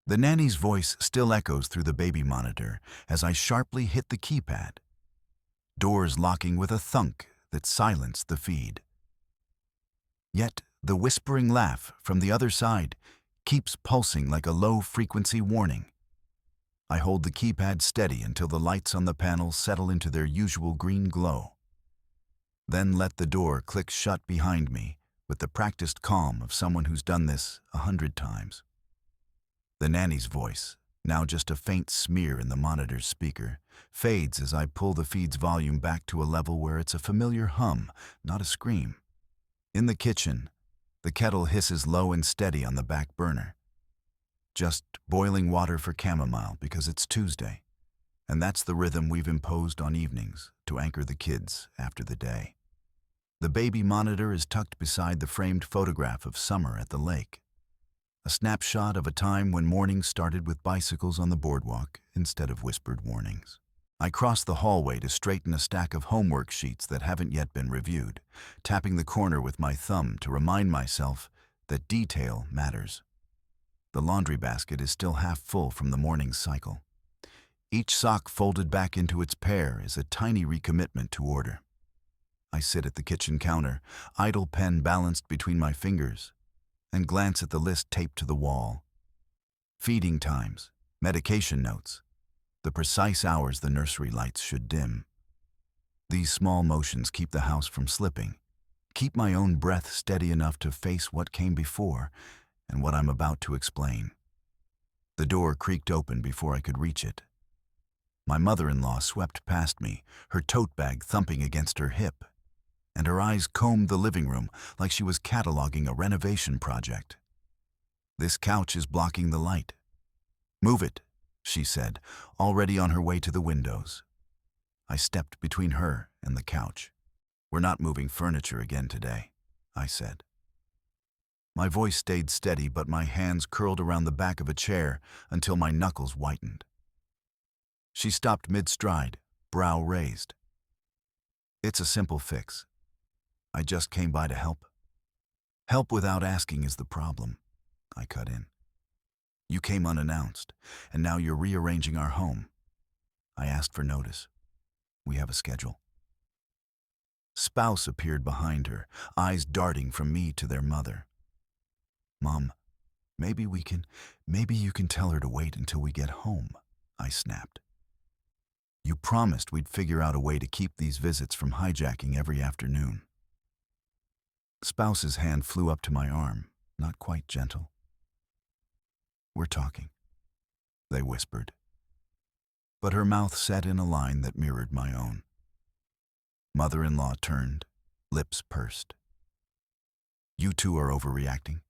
The nanny's voice still echoes through the baby monitor as I sharply hit the keypad, doors locking with a thunk that silenced the feed. Yet the whispering laugh from the other side keeps pulsing like a low-frequency warning. I hold the keypad steady until the lights on the panel settle into their usual green glow. Then let the door click shut behind me with the practiced calm of someone who's done this 100 times. The nanny's voice, now just a faint smear in the monitor's speaker, fades as I pull the feed's volume back to a level where it's a familiar hum, not a scream. In the kitchen, the kettle hisses low and steady on the back burner. Just boiling water for chamomile because it's Tuesday, and that's the rhythm we've imposed on evenings to anchor the kids after the day. The baby monitor is tucked beside the framed photograph of summer at the lake, a snapshot of a time when mornings started with bicycles on the boardwalk instead of whispered warnings. I cross the hallway to straighten a stack of homework sheets that haven't yet been reviewed, tapping the corner with my thumb to remind myself that detail matters. The laundry basket is still half full from the morning's cycle. Each sock folded back into its pair is a tiny recommitment to order. I sit at the kitchen counter, idle pen balanced between my fingers, and glance at the list taped to the wall. Feeding times, medication notes, the precise hours the nursery lights should dim. These small motions keep the house from slipping, keep my own breath steady enough to face what came before and what I'm about to explain. The door creaked open before I could reach it. My mother-in-law swept past me, her tote bag thumping against her hip, and her eyes combed the living room like she was cataloging a renovation project. "This couch is blocking the light." "Move it," she said, already on her way to the windows. I stepped between her and the couch. "We're not moving furniture again today," I said. My voice stayed steady, but my hands curled around the back of a chair until my knuckles whitened. She stopped mid-stride, brow raised. "It's a simple fix. I just came by to help." "Help without asking is the problem," I cut in. "You came unannounced, and now you're rearranging our home. I asked for notice. We have a schedule." Spouse appeared behind her, eyes darting from me to their mother. "Mom, maybe you can tell her to wait until we get home," I snapped. "You promised we'd figure out a way to keep these visits from hijacking every afternoon." Spouse's hand flew up to my arm, not quite gentle. "We're talking," they whispered. But her mouth set in a line that mirrored my own. Mother-in-law turned, lips pursed. "You two are overreacting.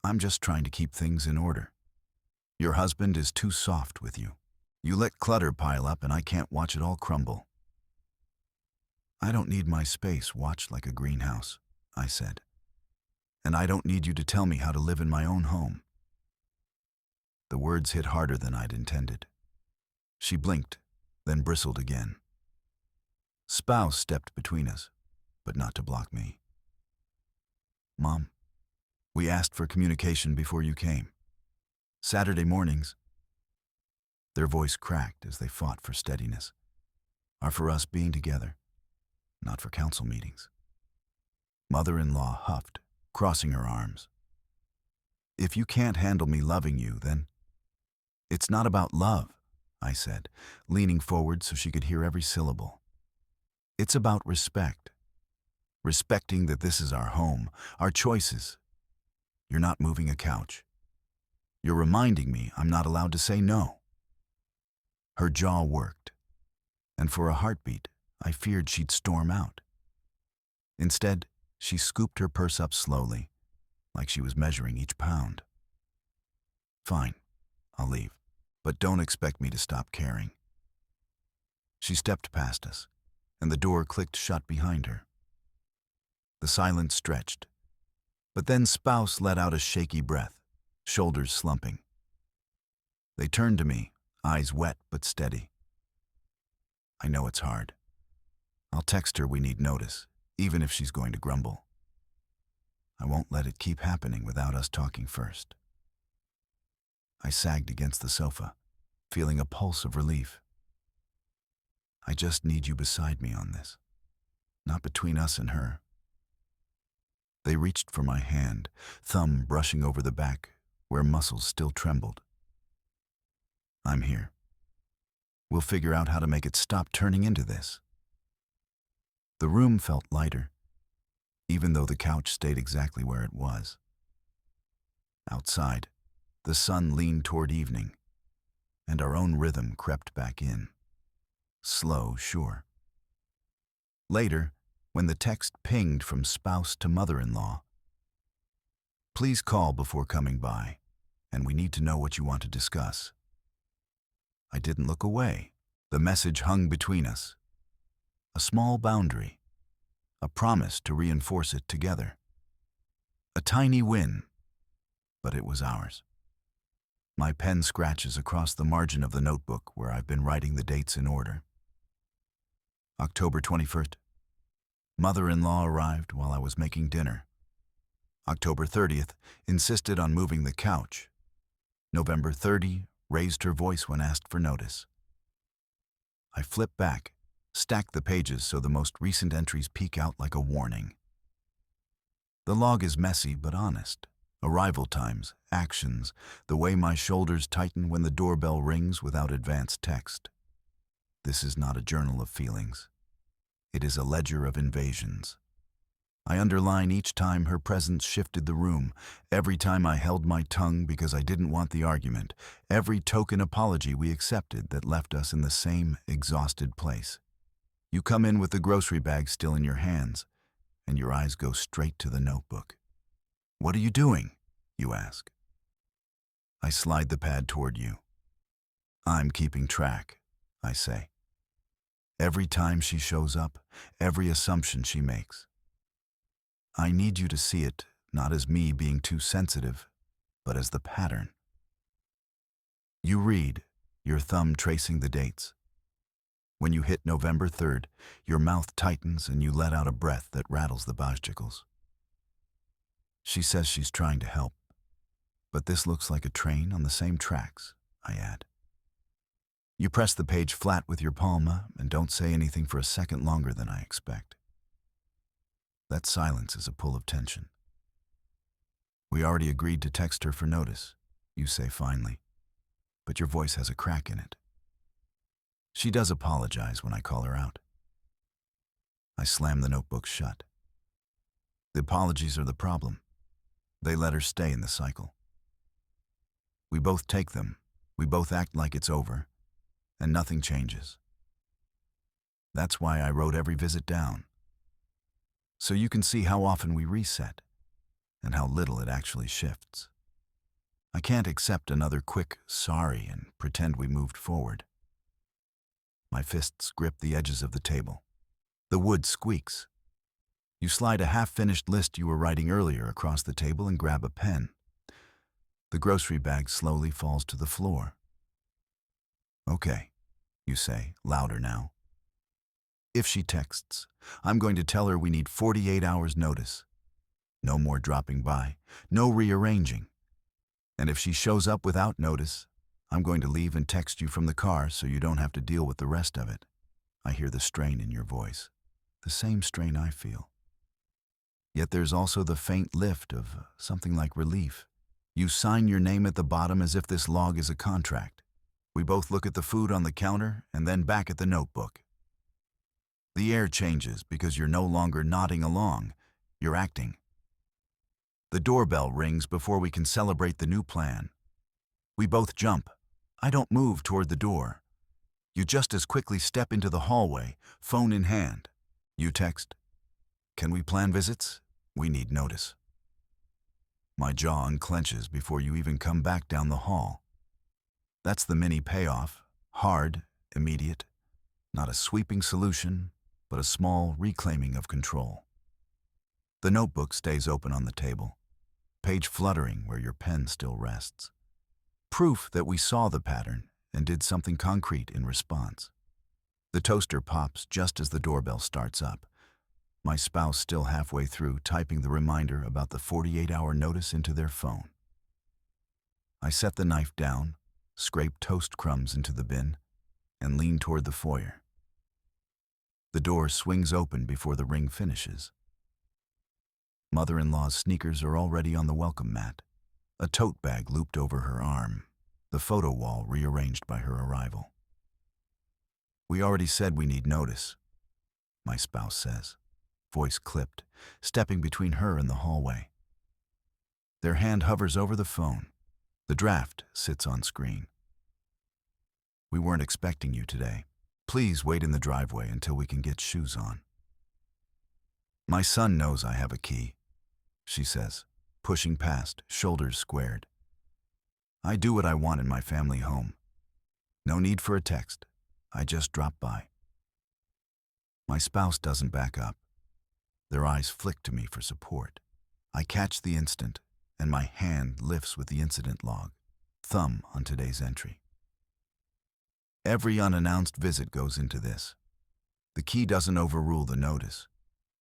I'm just trying to keep things in order. Your husband is too soft with you. You let clutter pile up and I can't watch it all crumble." "I don't need my space watched like a greenhouse," I said. "And I don't need you to tell me how to live in my own home." The words hit harder than I'd intended. She blinked, then bristled again. Spouse stepped between us, but not to block me. "Mom, we asked for communication before you came. Saturday mornings," their voice cracked as they fought for steadiness, "are for us being together, not for council meetings." Mother-in-law huffed, crossing her arms. "If you can't handle me loving you, then—" "It's not about love," I said, leaning forward so she could hear every syllable. "It's about respect. Respecting that this is our home, our choices. You're not moving a couch. You're reminding me I'm not allowed to say no." Her jaw worked, and for a heartbeat, I feared she'd storm out. Instead, she scooped her purse up slowly, like she was measuring each pound. "Fine, I'll leave, but don't expect me to stop caring." She stepped past us, and the door clicked shut behind her. The silence stretched, but then Spouse let out a shaky breath, shoulders slumping. They turned to me, eyes wet but steady. "I know it's hard. I'll text her we need notice, even if she's going to grumble. I won't let it keep happening without us talking first." I sagged against the sofa, feeling a pulse of relief. I just need you beside me on this, not between us and her. They reached for my hand, thumb brushing over the back where muscles still trembled. I'm here. We'll figure out how to make it stop turning into this. The room felt lighter, even though the couch stayed exactly where it was. Outside, the sun leaned toward evening, and our own rhythm crept back in. Slow, sure. Later, when the text pinged from spouse to mother-in-law, "Please call before coming by, and we need to know what you want to discuss." I didn't look away. The message hung between us. A small boundary, a promise to reinforce it together. A tiny win, but it was ours. My pen scratches across the margin of the notebook where I've been writing the dates in order. October 21st. Mother-in-law arrived while I was making dinner. October 30th, insisted on moving the couch. November 30, raised her voice when asked for notice. I flip back, stack the pages so the most recent entries peek out like a warning. The log is messy but honest. Arrival times, actions, the way my shoulders tighten when the doorbell rings without advance text. This is not a journal of feelings. It is a ledger of invasions. I underline each time her presence shifted the room, every time I held my tongue because I didn't want the argument, every token apology we accepted that left us in the same exhausted place. You come in with the grocery bag still in your hands, and your eyes go straight to the notebook. "What are you doing?" you ask. I slide the pad toward you. "I'm keeping track," I say. Every time she shows up, every assumption she makes. I need you to see it not as me being too sensitive, but as the pattern. You read, your thumb tracing the dates. When you hit November 3rd, your mouth tightens and you let out a breath that rattles the bicycles. She says she's trying to help, but this looks like a train on the same tracks, I add. You press the page flat with your palm and don't say anything for a second longer than I expect. That silence is a pull of tension. "We already agreed to text her for notice," you say finally, but your voice has a crack in it. She does apologize when I call her out. I slam the notebook shut. The apologies are the problem. They let her stay in the cycle. We both take them, we both act like it's over, and nothing changes. That's why I wrote every visit down, so you can see how often we reset and how little it actually shifts. I can't accept another quick sorry and pretend we moved forward. My fists grip the edges of the table. The wood squeaks. You slide a half-finished list you were writing earlier across the table and grab a pen. The grocery bag slowly falls to the floor. "Okay," you say, louder now. "If she texts, I'm going to tell her we need 48 hours notice. No more dropping by, no rearranging. And if she shows up without notice, I'm going to leave and text you from the car so you don't have to deal with the rest of it." I hear the strain in your voice, the same strain I feel. Yet there's also the faint lift of something like relief. You sign your name at the bottom as if this log is a contract. We both look at the food on the counter and then back at the notebook. The air changes because you're no longer nodding along, you're acting. The doorbell rings before we can celebrate the new plan. We both jump. I don't move toward the door. You just as quickly step into the hallway, phone in hand. You text, "Can we plan visits? We need notice." My jaw unclenches before you even come back down the hall. That's the mini payoff, hard, immediate, not a sweeping solution, but a small reclaiming of control. The notebook stays open on the table, page fluttering where your pen still rests. Proof that we saw the pattern and did something concrete in response. The toaster pops just as the doorbell starts up. My spouse still halfway through typing the reminder about the 48-hour notice into their phone. I set the knife down, scraped toast crumbs into the bin, and leaned toward the foyer. The door swings open before the ring finishes. Mother-in-law's sneakers are already on the welcome mat, a tote bag looped over her arm, the photo wall rearranged by her arrival. "We already said we need notice," my spouse says, voice clipped, stepping between her and the hallway. Their hand hovers over the phone. The draft sits on screen. "We weren't expecting you today. Please wait in the driveway until we can get shoes on." "My son knows I have a key," she says, pushing past, shoulders squared. "I do what I want in my family home. No need for a text. I just drop by." My spouse doesn't back up. Their eyes flick to me for support. I catch the instant, and my hand lifts with the incident log, thumb on today's entry. Every unannounced visit goes into this. The key doesn't overrule the notice.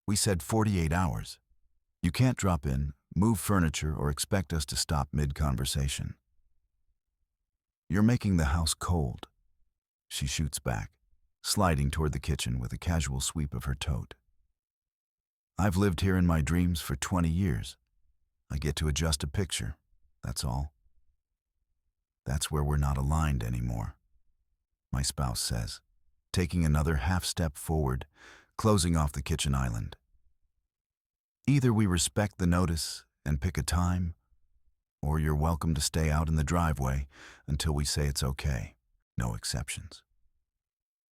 We said 48 hours. You can't drop in, move furniture, or expect us to stop mid-conversation. "You're making the house cold," she shoots back, sliding toward the kitchen with a casual sweep of her tote. "I've lived here in my dreams for 20 years. I get to adjust a picture, that's all." "That's where we're not aligned anymore," my spouse says, taking another half-step forward, closing off the kitchen island. "Either we respect the notice and pick a time, or you're welcome to stay out in the driveway until we say it's okay. No exceptions."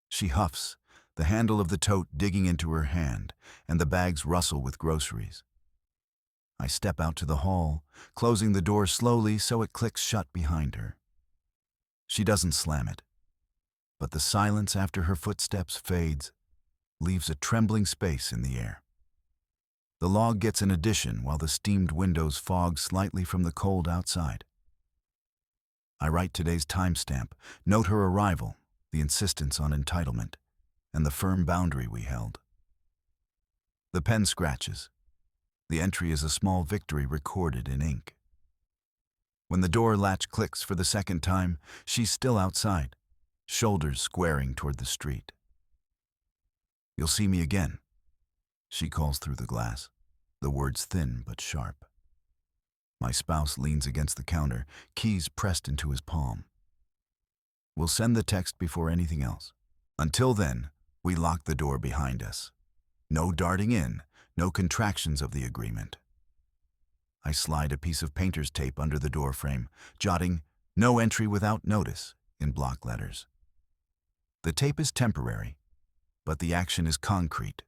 She huffs, the handle of the tote digging into her hand, and the bags rustle with groceries. I step out to the hall, closing the door slowly so it clicks shut behind her. She doesn't slam it, but the silence after her footsteps fades, leaves a trembling space in the air. The log gets an addition while the steamed windows fog slightly from the cold outside. I write today's timestamp, note her arrival, the insistence on entitlement, and the firm boundary we held. The pen scratches. The entry is a small victory recorded in ink. When the door latch clicks for the second time, she's still outside, shoulders squaring toward the street. "You'll see me again," she calls through the glass, the words thin but sharp. My spouse leans against the counter, keys pressed into his palm. We'll send the text before anything else. Until then, we lock the door behind us. No darting in, no contractions of the agreement. I slide a piece of painter's tape under the door frame, jotting "No entry without notice" in block letters. The tape is temporary, but the action is concrete.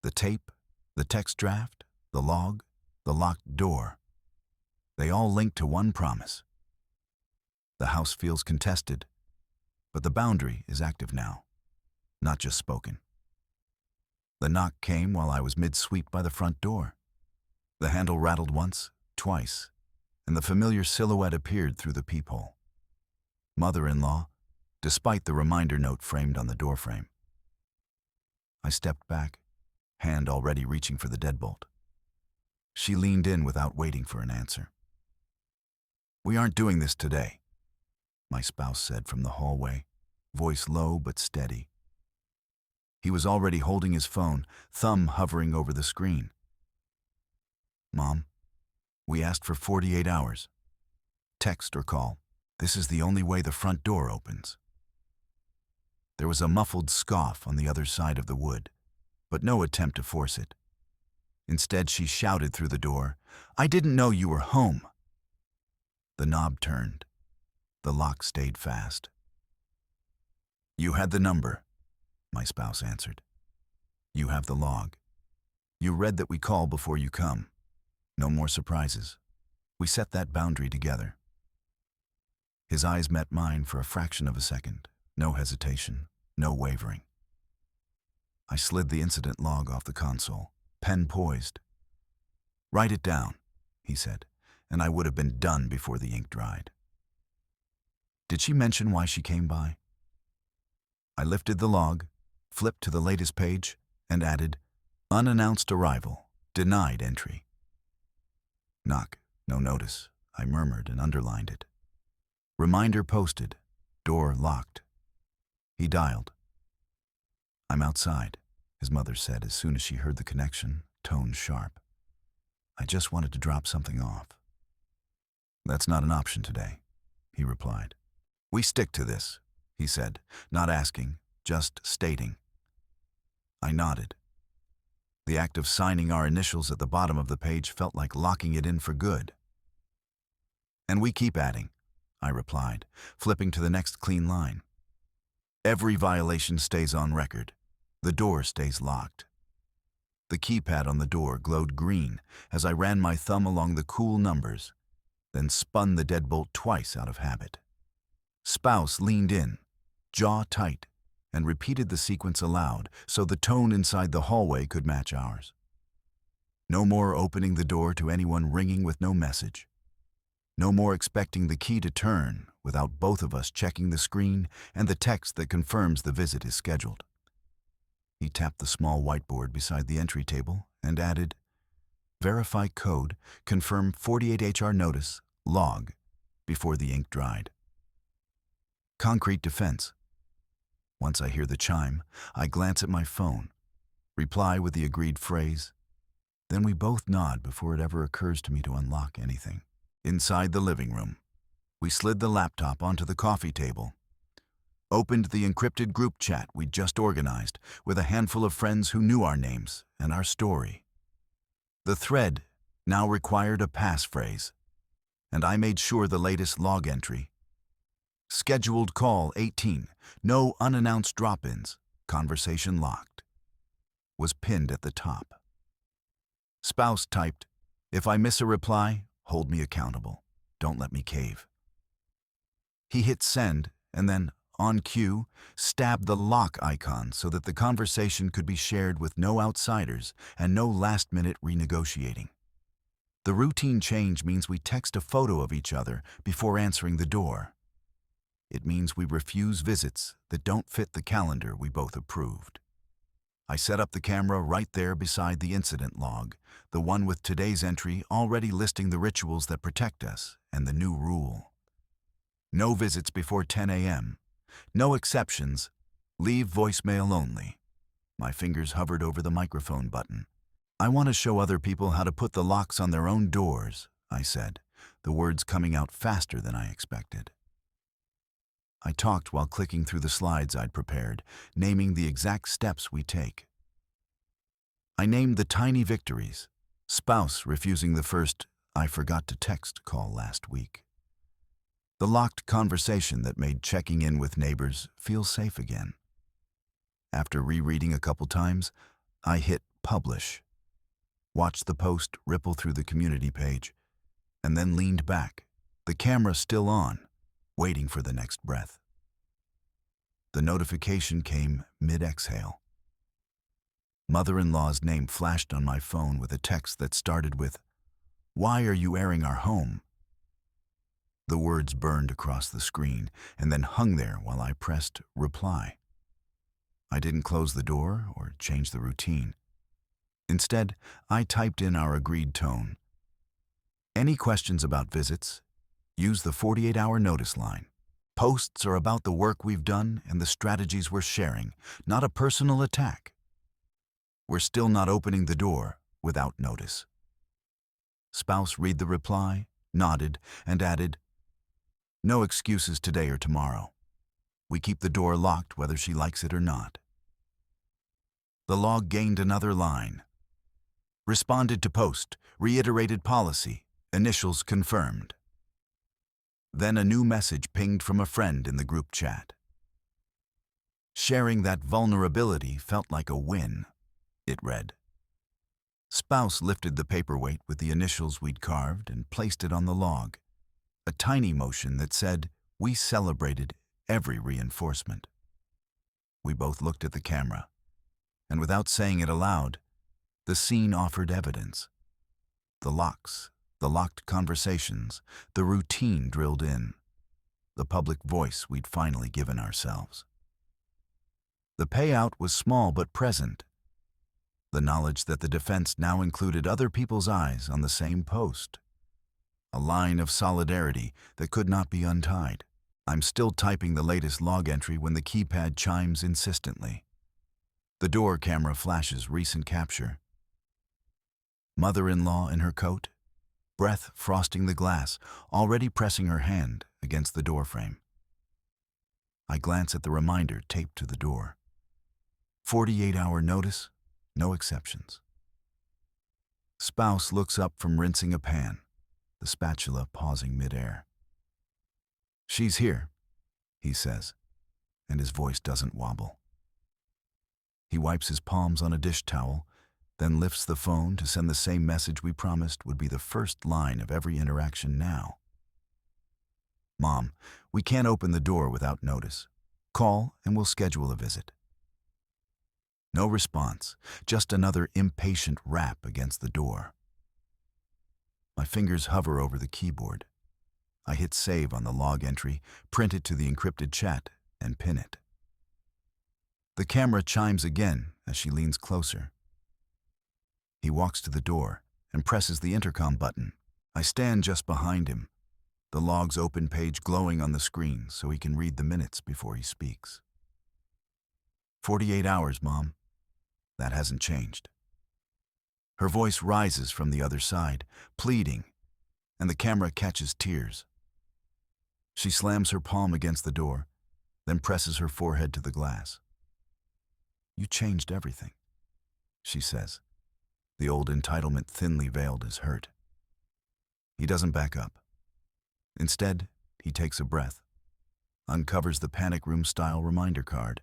The tape, the text draft, the log, the locked door. They all link to one promise. The house feels contested, but the boundary is active now, not just spoken. The knock came while I was mid-sweep by the front door. The handle rattled once, twice, and the familiar silhouette appeared through the peephole. Mother-in-law, despite the reminder note framed on the doorframe. I stepped back, hand already reaching for the deadbolt. She leaned in without waiting for an answer. "We aren't doing this today," my spouse said from the hallway, voice low but steady. He was already holding his phone, thumb hovering over the screen. "Mom, we asked for 48 hours. Text or call. This is the only way the front door opens." There was a muffled scoff on the other side of the wood, but no attempt to force it. Instead, she shouted through the door, "I didn't know you were home." The knob turned. The lock stayed fast. "You had the number," my spouse answered. "You have the log. You read that we call before you come. No more surprises. We set that boundary together." His eyes met mine for a fraction of a second. No hesitation, no wavering. I slid the incident log off the console, pen poised. "Write it down," he said, and I would have been done before the ink dried. Did she mention why she came by? I lifted the log, flipped to the latest page, and added, "Unannounced arrival, denied entry." Knock, no notice. I murmured and underlined it. Reminder posted. Door locked. He dialed. I'm outside, his mother said as soon as she heard the connection, tone sharp. I just wanted to drop something off. That's not an option today, he replied. We stick to this, he said, not asking, just stating. I nodded. The act of signing our initials at the bottom of the page felt like locking it in for good. And we keep adding, I replied, flipping to the next clean line. Every violation stays on record. The door stays locked. The keypad on the door glowed green as I ran my thumb along the cool numbers, then spun the deadbolt twice out of habit. Spouse leaned in, jaw tight, and repeated the sequence aloud so the tone inside the hallway could match ours. No more opening the door to anyone ringing with no message. No more expecting the key to turn without both of us checking the screen and the text that confirms the visit is scheduled. He tapped the small whiteboard beside the entry table and added, verify code, confirm 48 HR notice, log, before the ink dried. Concrete defense. Once I hear the chime, I glance at my phone, reply with the agreed phrase. Then we both nod before it ever occurs to me to unlock anything. Inside the living room, we slid the laptop onto the coffee table, opened the encrypted group chat we'd just organized with a handful of friends who knew our names and our story. The thread now required a passphrase, and I made sure the latest log entry, scheduled call 18, no unannounced drop-ins, conversation locked, was pinned at the top. Spouse typed, if I miss a reply, hold me accountable. Don't let me cave. He hit send and then, on cue, stabbed the lock icon so that the conversation could be shared with no outsiders and no last-minute renegotiating. The routine change means we text a photo of each other before answering the door. It means we refuse visits that don't fit the calendar we both approved. I set up the camera right there beside the incident log, the one with today's entry already listing the rituals that protect us and the new rule. No visits before 10 a.m. No exceptions. Leave voicemail only. My fingers hovered over the microphone button. I want to show other people how to put the locks on their own doors, I said, the words coming out faster than I expected. I talked while clicking through the slides I'd prepared, naming the exact steps we take. I named the tiny victories, spouse refusing the first "I forgot to text" call last week. The locked conversation that made checking in with neighbors feel safe again. After rereading a couple times, I hit publish, watched the post ripple through the community page, and then leaned back, the camera still on, waiting for the next breath. The notification came mid-exhale. Mother-in-law's name flashed on my phone with a text that started with, "Why are you airing our home?" The words burned across the screen and then hung there while I pressed reply. I didn't close the door or change the routine. Instead, I typed in our agreed tone. Any questions about visits? Use the 48-hour notice line. Posts are about the work we've done and the strategies we're sharing, not a personal attack. We're still not opening the door without notice. Spouse read the reply, nodded, and added, "No excuses today or tomorrow. We keep the door locked whether she likes it or not." The log gained another line. Responded to post, reiterated policy, initials confirmed. Then a new message pinged from a friend in the group chat. Sharing that vulnerability felt like a win, it read. Spouse lifted the paperweight with the initials we'd carved and placed it on the log, a tiny motion that said we celebrated every reinforcement. We both looked at the camera, and without saying it aloud, the scene offered evidence. The locks, the locked conversations, the routine drilled in, the public voice we'd finally given ourselves. The payout was small but present. The knowledge that the defense now included other people's eyes on the same post. a line of solidarity that could not be untied. I'm still typing the latest log entry when the keypad chimes insistently. The door camera flashes recent capture. Mother-in-law in her coat, breath frosting the glass, already pressing her hand against the doorframe. I glance at the reminder taped to the door. 48-hour notice, no exceptions. Spouse looks up from rinsing a pan, the spatula pausing midair. "She's here," he says, and his voice doesn't wobble. He wipes his palms on a dish towel, then lifts the phone to send the same message we promised would be the first line of every interaction now. "Mom, we can't open the door without notice. Call and we'll schedule a visit." No response, just another impatient rap against the door. My fingers hover over the keyboard. I hit save on the log entry, print it to the encrypted chat, and pin it. The camera chimes again as she leans closer. He walks to the door and presses the intercom button. I stand just behind him, the log's open page glowing on the screen so he can read the minutes before he speaks. 48 hours, Mom. That hasn't changed. Her voice rises from the other side, pleading, and the camera catches tears. She slams her palm against the door, then presses her forehead to the glass. "You changed everything," she says, the old entitlement thinly veiled as hurt. He doesn't back up. Instead, he takes a breath, uncovers the panic room-style reminder card,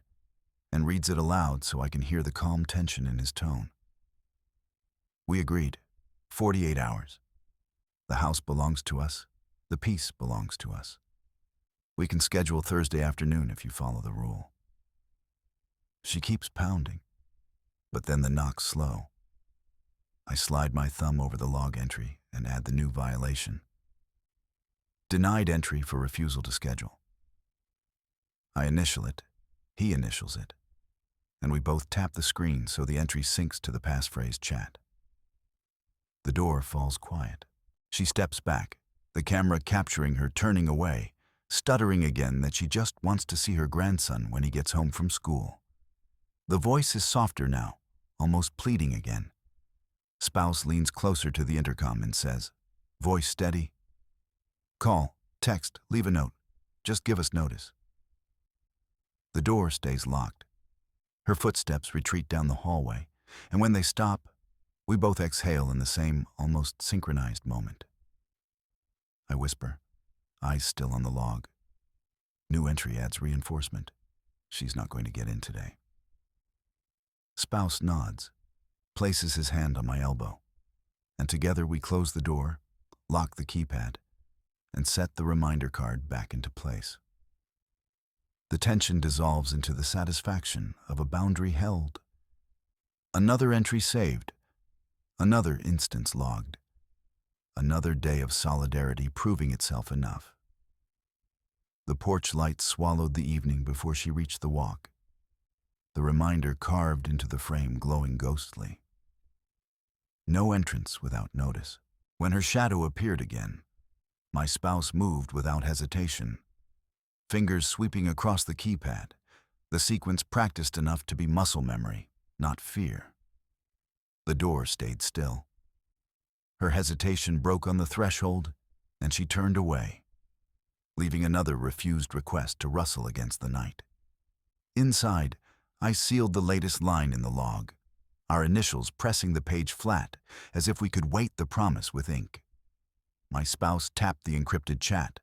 and reads it aloud so I can hear the calm tension in his tone. "We agreed. 48 hours. The house belongs to us. The peace belongs to us. We can schedule Thursday afternoon if you follow the rule." She keeps pounding, but then the knock's slow. I slide my thumb over the log entry and add the new violation. Denied entry for refusal to schedule. I initial it, he initials it, and we both tap the screen so the entry syncs to the passphrase chat. The door falls quiet. She steps back, the camera capturing her turning away, stuttering again that she just wants to see her grandson when he gets home from school. The voice is softer now, almost pleading again. Spouse leans closer to the intercom and says, voice steady, "Call, text, leave a note. Just give us notice." The door stays locked. Her footsteps retreat down the hallway, and when they stop, we both exhale in the same, almost synchronized moment. I whisper, eyes still on the log. New entry adds reinforcement. She's not going to get in today. Spouse nods, places his hand on my elbow, and together we close the door, lock the keypad, and set the reminder card back into place. The tension dissolves into the satisfaction of a boundary held. Another entry saved, another instance logged, another day of solidarity proving itself enough. The porch light swallowed the evening before she reached the walk, the reminder carved into the frame glowing ghostly. No entrance without notice. When her shadow appeared again, my spouse moved without hesitation, fingers sweeping across the keypad, the sequence practiced enough to be muscle memory, not fear. The door stayed still. Her hesitation broke on the threshold, and she turned away, leaving another refused request to rustle against the night. Inside, I sealed the latest line in the log, our initials pressing the page flat as if we could weight the promise with ink. My spouse tapped the encrypted chat,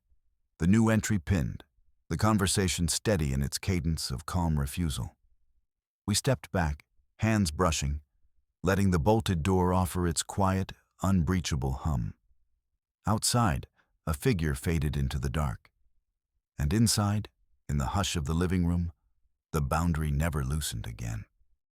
the new entry pinned, the conversation steady in its cadence of calm refusal. We stepped back, hands brushing, letting the bolted door offer its quiet, unbreachable hum. Outside, a figure faded into the dark. And inside, in the hush of the living room, the boundary never loosened again.